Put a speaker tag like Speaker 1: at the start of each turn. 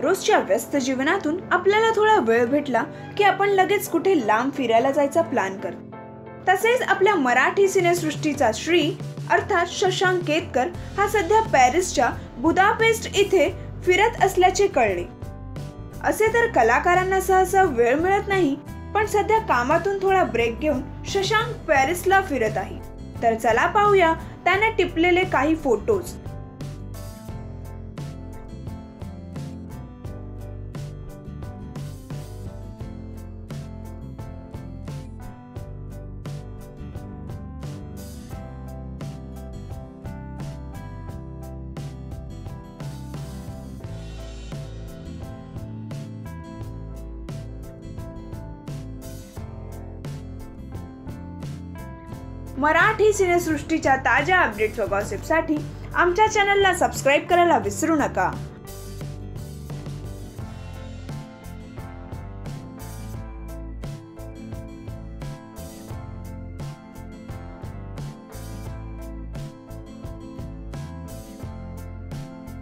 Speaker 1: दररोजच्या व्यस्त जीवनातून आपल्याला थोडा वेळ भेटला की आपण लगेच कुठे लांब फिरायला जायचा प्लॅन करतो। तसेच आपल्या मराठी सिनेसृष्टीचा श्री अर्थात शशांक केतकर हा सध्या पॅरिसच्या बुदापेस्ट इथे फिरत असल्याचे कळले। असे तर कलाकारांना सहसा वेळ मिळत नाही, पण सध्या कामातून थोडा ब्रेक घेऊन शशांक पॅरिसला फिरत आहे। तर चला पाहूया त्याने टिपलेले काही फोटोज। मराठी सिनेसृष्टीच्या ताज्या अपडेट्स व गॉसिपसाठी आमच्या चॅनलला सबस्क्राईब करायला विसरू नका।